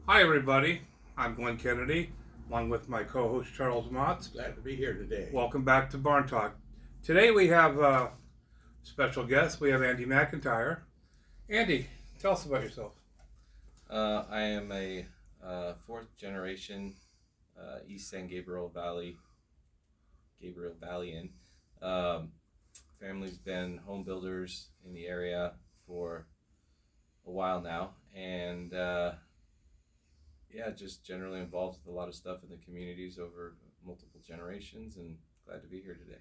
Hi, everybody. I'm Glenn Kennedy, along with my co host Charles Motz. Glad to be here today. Welcome back to Barn Talk. Today we have a special guest. We have Andy McIntyre. Andy, tell us about yourself. I am a fourth generation East San Gabriel Valleyan. Um, Family's been home builders in the area for a while now, and just generally involved with a lot of stuff in the communities over multiple generations, and glad to be here today.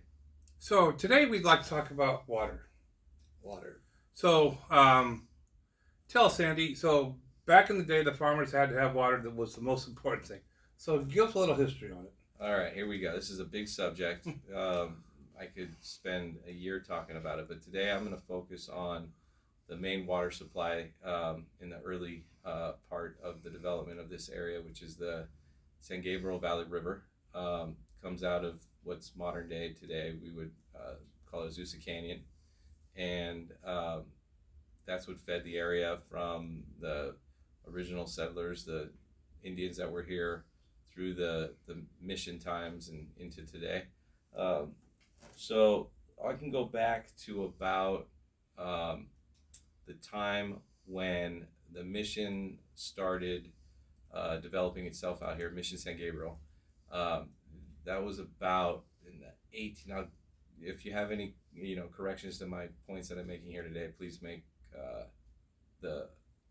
So, today we'd like to talk about water. Water. So, tell us, Andy. So, back in the day, the farmers had to have water. That was the most important thing. So, give us a little history on it. All right, here we go. This is a big subject. I could spend a year talking about it, but today I'm going to focus on the main water supply in the early part of the development of this area, which is the San Gabriel Valley River. Comes out of what's modern day today. We would call it Azusa Canyon, and that's what fed the area from the original settlers, the Indians that were here through the mission times and into today. So I can go back to about the time when the mission started developing itself out here, Mission San Gabriel. That was about in the 18. Now, if you have any corrections to my points that I'm making here today, please make the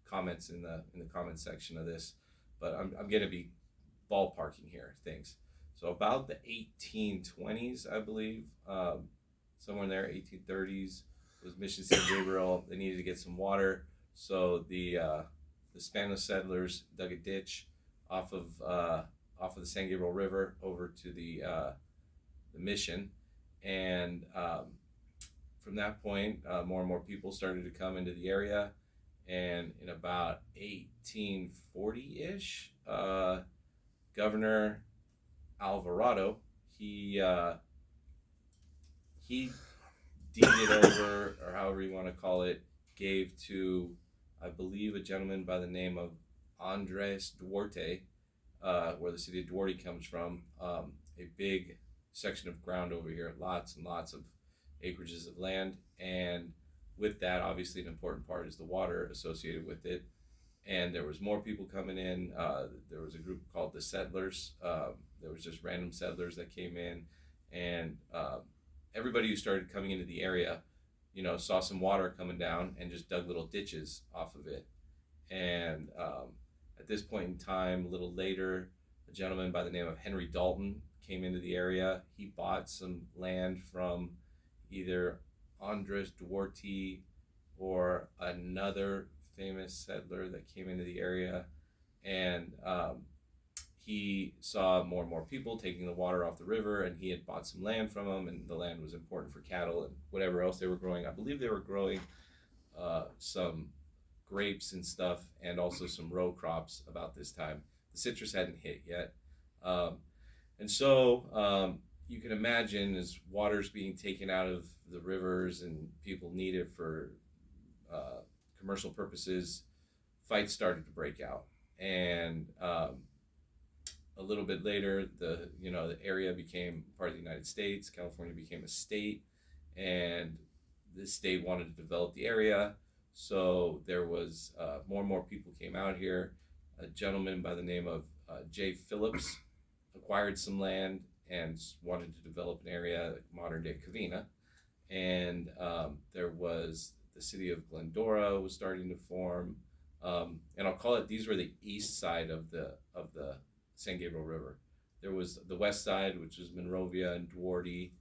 comments in the comment section of this. But I'm going to be ballparking here things. So about the 1820s, I believe, somewhere in there, 1830s, was Mission San Gabriel. They needed to get some water, so the Spanish settlers dug a ditch off of the San Gabriel River over to the mission, and from that point, more and more people started to come into the area, and in about 1840-ish, Governor Alvarado, he deeded over, or however you want to call it, gave to, I believe, a gentleman by the name of Andres Duarte, where the city of Duarte comes from, a big section of ground over here, lots and lots of acreages of land, and with that, obviously, an important part is the water associated with it. And there was more people coming in. There was a group called the Settlers. There was just random settlers that came in, and everybody who started coming into the area, saw some water coming down and just dug little ditches off of it. And at this point in time, a little later, a gentleman by the name of Henry Dalton came into the area. He bought some land from either Andres Duarte or another famous settler that came into the area, and he saw more and more people taking the water off the river, and he had bought some land from them, and the land was important for cattle and whatever else they were growing. I believe they were growing some grapes and stuff, and also some row crops about this time. The citrus hadn't hit yet, and so you can imagine as water's being taken out of the rivers and people need it for commercial purposes, fights started to break out, and a little bit later, the area became part of the United States. California became a state, and the state wanted to develop the area, so there was more and more people came out here. A gentleman by the name of J. Phillips acquired some land and wanted to develop an area like modern day Covina, and there was the city of Glendora was starting to form, and I'll call it, these were the east side of the San Gabriel River. There was the west side, which was Monrovia and Duarte,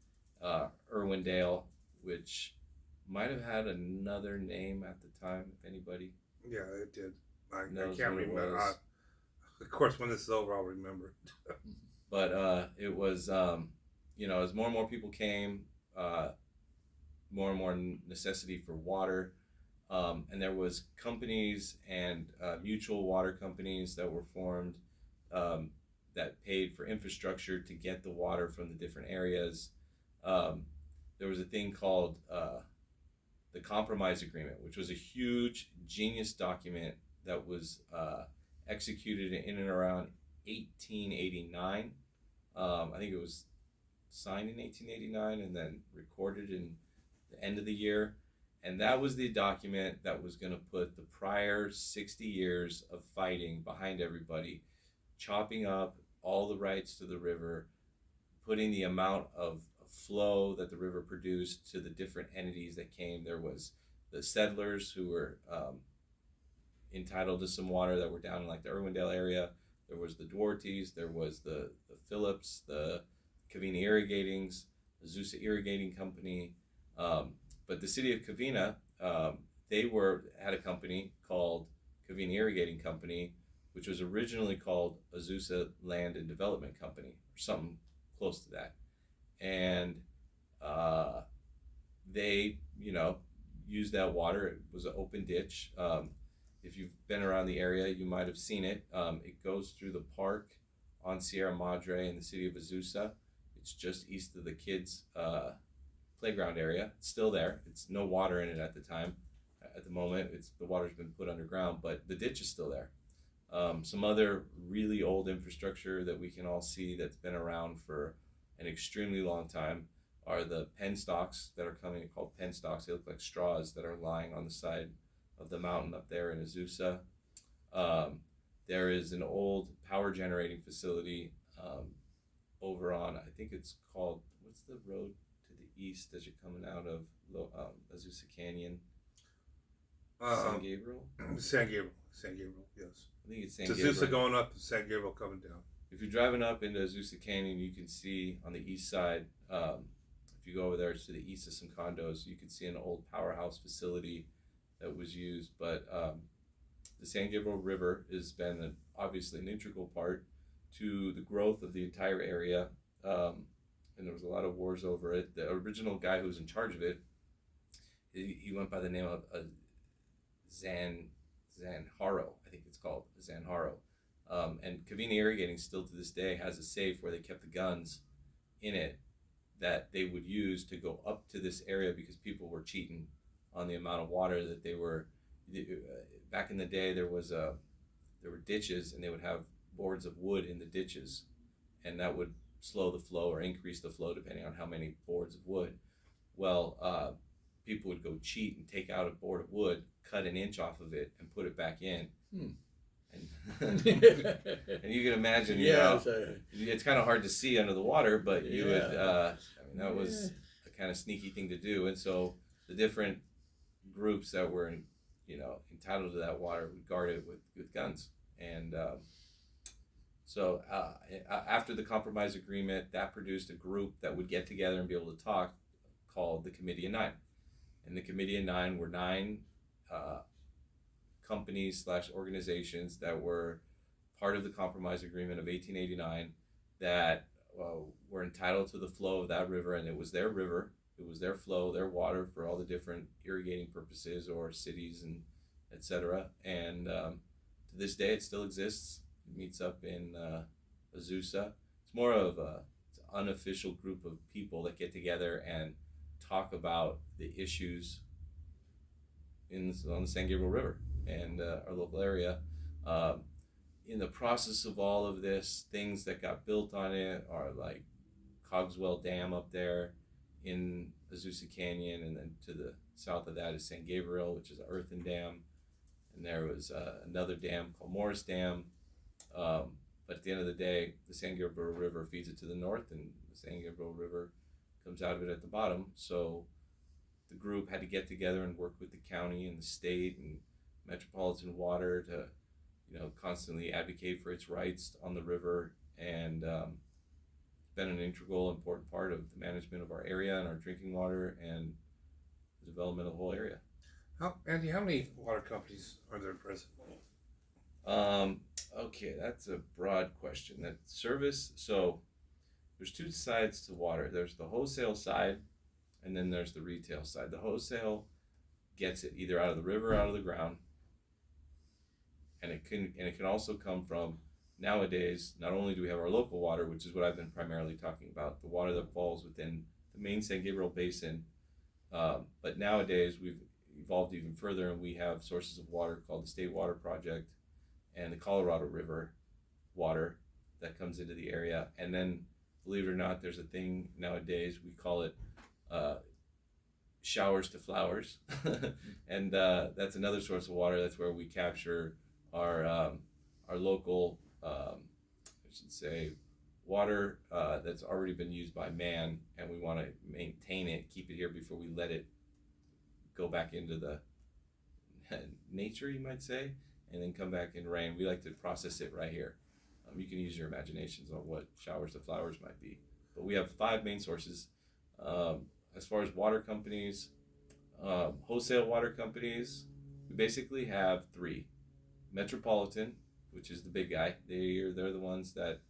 Irwindale, which might have had another name at the time, if anybody. Yeah, it did. I knows can't what it remember. was. Of course, when this is over, I'll remember it. But it was, as more and more people came, more and more necessity for water, and there was companies and mutual water companies that were formed that paid for infrastructure to get the water from the different areas. There was a thing called the Compromise Agreement, which was a huge, genius document that was executed in and around 1889. I think it was signed in 1889 and then recorded in the end of the year. And that was the document that was going to put the prior 60 years of fighting behind everybody, chopping up all the rights to the river, putting the amount of flow that the river produced to the different entities that came. There was the settlers who were entitled to some water that were down in like the Irwindale area. There was the Duartes, there was the Phillips, the Covina Irrigatings, the Azusa Irrigating Company. But the city of Covina, they had a company called Covina Irrigating Company, which was originally called Azusa Land and Development Company, or something close to that. And they, used that water. It was an open ditch. If you've been around the area, you might have seen it. It goes through the park on Sierra Madre in the city of Azusa. It's just east of the kids' playground area. It's still there. It's no water in it at the time. At the moment, the water's been put underground, but the ditch is still there. Some other really old infrastructure that we can all see that's been around for an extremely long time are the penstocks that are coming, called penstocks. They look like straws that are lying on the side of the mountain up there in Azusa. There is an old power generating facility over on, I think it's called, what's the road to the east as you're coming out of Azusa Canyon? San Gabriel? San Gabriel, yes. I think it's San Azusa Gabriel. going up, San Gabriel coming down. If you're driving up into Azusa Canyon, you can see on the east side, if you go over there to the east of some condos, you can see an old powerhouse facility that was used. But the San Gabriel River has been obviously an integral part to the growth of the entire area. And there was a lot of wars over it. The original guy who was in charge of it, he went by the name of Zanjaro, I think it's called, Zanjaro. And Covina Irrigating still to this day has a safe where they kept the guns in it that they would use to go up to this area because people were cheating on the amount of water that they were. Back in the day, there were ditches, and they would have boards of wood in the ditches, and that would slow the flow or increase the flow depending on how many boards of wood. Well, people would go cheat and take out a board of wood, cut an inch off of it, and put it back in. And you can imagine, it's kind of hard to see under the water, but you would, that was a kind of sneaky thing to do. And so the different groups that were, entitled to that water would guard it with guns. And so after the compromise agreement, that produced a group that would get together and be able to talk called the Committee of Nine. And the Committee of Nine were 9 companies / organizations that were part of the compromise agreement of 1889 that were entitled to the flow of that river, and it was their river, it was their flow, their water for all the different irrigating purposes or cities and etc. And to this day, it still exists. It meets up in Azusa. It's more of an unofficial group of people that get together and talk about the issues on the San Gabriel River and our local area. In the process of all of this, things that got built on it are like Cogswell Dam up there in Azusa Canyon, and then to the south of that is San Gabriel, which is an earthen dam, and there was another dam called Morris Dam. But at the end of the day, the San Gabriel River feeds it to the north, and the San Gabriel River comes out of it at the bottom. So the group had to get together and work with the county and the state and Metropolitan Water to, constantly advocate for its rights on the river, and been an integral, important part of the management of our area and our drinking water and the development of the whole area. Andy, how many water companies are there present? Okay, that's a broad question. That service, so there's 2 sides to water. There's the wholesale side, and then there's the retail side. The wholesale gets it either out of the river or out of the ground, and it can also come from, nowadays, not only do we have our local water, which is what I've been primarily talking about, the water that falls within the main San Gabriel Basin, but nowadays we've evolved even further, and we have sources of water called the State Water Project, and the Colorado River water that comes into the area. And then, believe it or not, there's a thing nowadays, we call it showers to flowers. And that's another source of water. That's where we capture our local, I should say, water that's already been used by man, and we want to maintain it, keep it here before we let it go back into the nature, you might say, and then come back in rain. We like to process it right here. You can use your imaginations on what showers to flowers might be. But we have 5 main sources. As far as water companies, wholesale water companies, we basically have 3. Metropolitan, which is the big guy. They're the ones that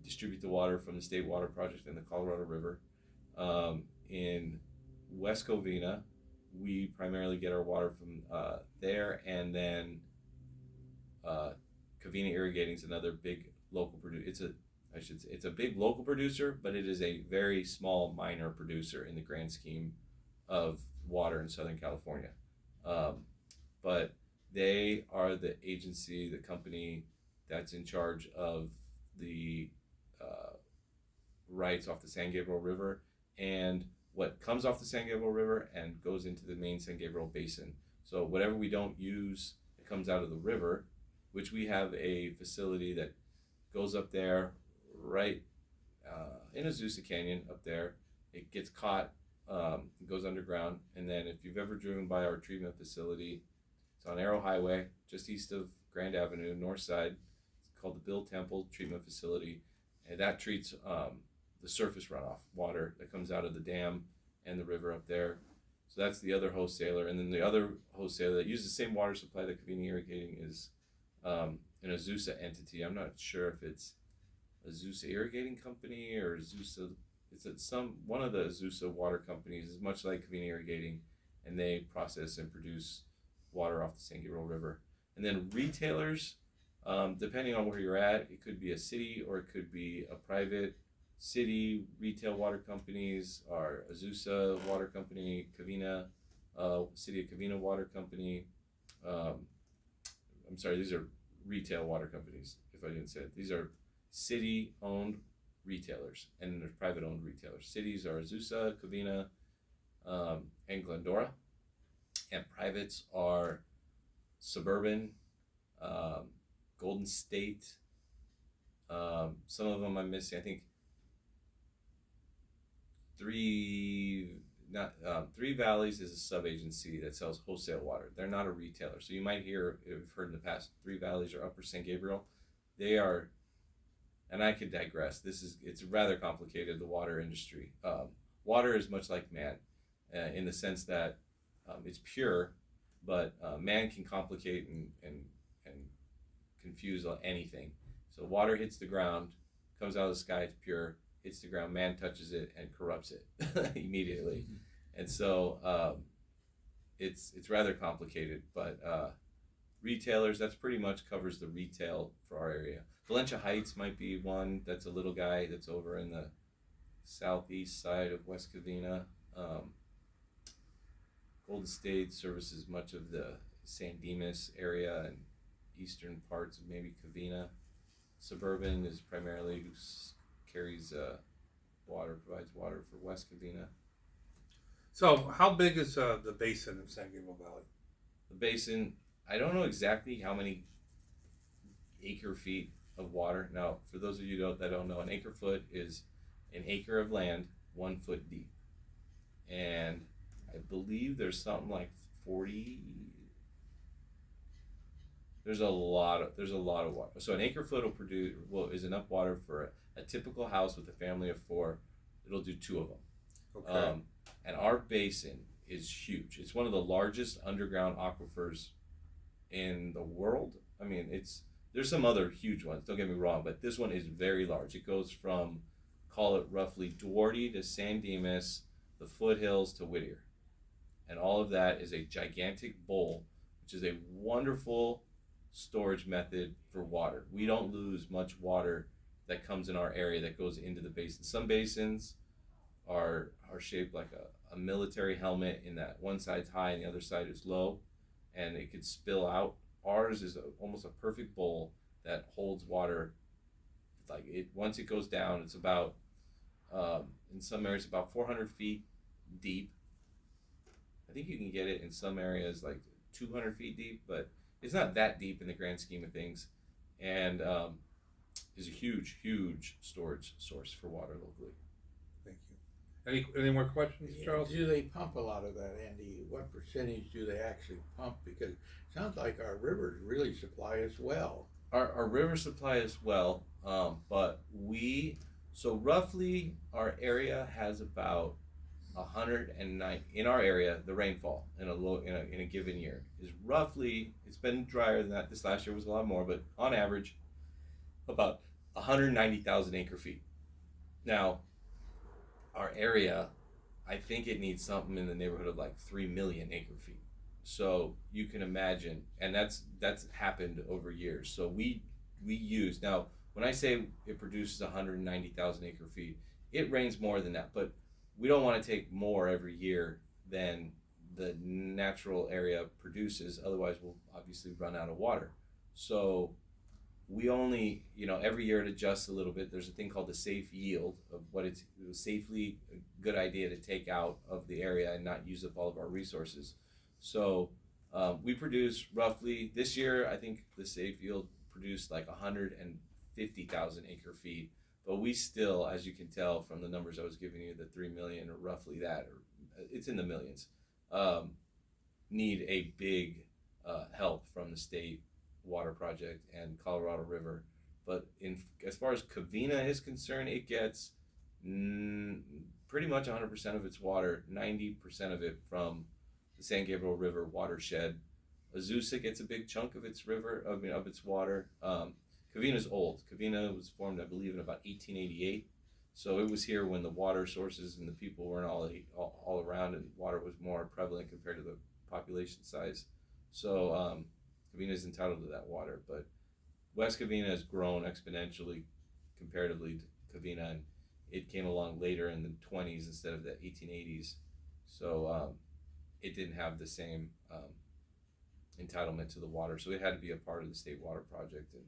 distribute the water from the State Water Project and the Colorado River. In West Covina, we primarily get our water from there, and then Covina Irrigating is another big local producer. It's a big local producer, but it is a very small, minor producer in the grand scheme of water in Southern California. But they are the agency, the company that's in charge of the rights off the San Gabriel River and what comes off the San Gabriel River and goes into the main San Gabriel Basin. So whatever we don't use that comes out of the river, which we have a facility that goes up there right in Azusa Canyon up there. It gets caught, goes underground, and then if you've ever driven by our treatment facility, it's on Arrow Highway, just east of Grand Avenue, north side. It's called the Bill Temple Treatment Facility, and that treats the surface runoff water that comes out of the dam and the river up there. So that's the other wholesaler, and then the other wholesaler that uses the same water supply that Covina Irrigating is an Azusa entity. I'm not sure if it's Azusa Irrigating Company or Azusa. It's one of the Azusa water companies is much like Covina Irrigating, and they process and produce water off the San Gabriel River. And then retailers, depending on where you're at, it could be a city or it could be a private city. Retail water companies are Azusa Water Company, Covina, City of Covina Water Company. I'm sorry, these are retail water companies, if I didn't say it. These are city-owned retailers, and there's private-owned retailers. Cities are Azusa, Covina, and Glendora, and privates are Suburban, Golden State. Some of them I'm missing. I think Three Valleys is a sub-agency that sells wholesale water. They're not a retailer. So you might hear, if you've heard in the past, 3 Valleys or Upper San Gabriel. They are, and I could digress. It's rather complicated, the water industry. Water is much like man, in the sense that it's pure, but man can complicate and confuse anything. So water hits the ground, comes out of the sky, it's pure, hits the ground, man touches it and corrupts it immediately. And so it's rather complicated, but retailers, that's pretty much covers the retail for our area. Valencia Heights might be one. That's a little guy that's over in the southeast side of West Covina. Golden State services much of the San Dimas area and eastern parts of maybe Covina. Suburban is primarily who carries provides water for West Covina. So how big is the basin of San Gabriel Valley? The basin, I don't know exactly how many acre feet of water. Now, for those of you that don't know, an acre foot is an acre of land 1 foot deep. And I believe there's something like 40. There's a lot of water. So an acre foot is enough water for a typical house with a family of 4. It'll do 2 of them. Okay. And our basin is huge. It's one of the largest underground aquifers in the world. I mean, there's some other huge ones, don't get me wrong, but this one is very large. It goes from, call it roughly Duarte to San Dimas, the foothills to Whittier. And all of that is a gigantic bowl, which is a wonderful storage method for water. We don't lose much water that comes in our area that goes into the basin. Some basins are shaped like a military helmet, in that one side's high and the other side is low, and it could spill out ours is almost a perfect bowl that holds water. Like it, once it goes down, it's about in some areas about 400 feet deep. I think you can get it in some areas like 200 feet deep, but it's not that deep in the grand scheme of things, and is a huge storage source for water locally. Thank you. Any more questions, Charles? Do they pump a lot of that, Andy? What percentage do they actually pump? Because it sounds like our rivers really supply us well. Our river supply as well, but so roughly our area has about 109 in our area. The rainfall in a given year is roughly, it's been drier than that. This last year was a lot more, but on average about 190,000 acre feet. Now our area, I think it needs something in the neighborhood of like 3 million acre feet. So you can imagine, and that's happened over years. So we use, now when I say it produces 190,000 acre feet, it rains more than that, but we don't want to take more every year than the natural area produces. Otherwise, we'll obviously run out of water. So we only, every year it adjusts a little bit. There's a thing called the safe yield of what it was safely a good idea to take out of the area and not use up all of our resources. So we produce roughly, this year, I think the safe yield produced like 150,000 acre feet. But we still, as you can tell from the numbers I was giving you, the 3 million or roughly that, or it's in the millions, need a big help from the state water project and Colorado River. But as far as Covina is concerned, it gets pretty much 100% of its water, 90% of it from the San Gabriel River watershed. Azusa gets a big chunk of its of its water. Covina's old. Covina was formed, I believe, in about 1888. So it was here when the water sources and the people weren't all around, and water was more prevalent compared to the population size. So Covina is entitled to that water. But West Covina has grown exponentially comparatively to Covina, and it came along later in the 20s instead of the 1880s. So it didn't have the same entitlement to the water. So it had to be a part of the state water project. And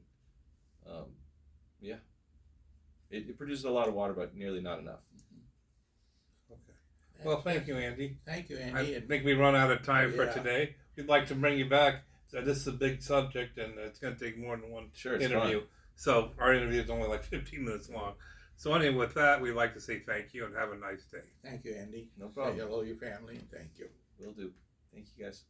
it produces a lot of water, but nearly not enough. Okay. Well, thank you, Andy. Thank you, Andy. I think we run out of time for Yeah. today. We'd like to bring you back. This is a big subject, and it's going to take more than one interview. Fun. So our interview is only like 15 minutes long. So anyway, with that, we'd like to say thank you and have a nice day. Thank you, Andy. No problem. Say hello to your family, and thank you. Will do. Thank you, guys.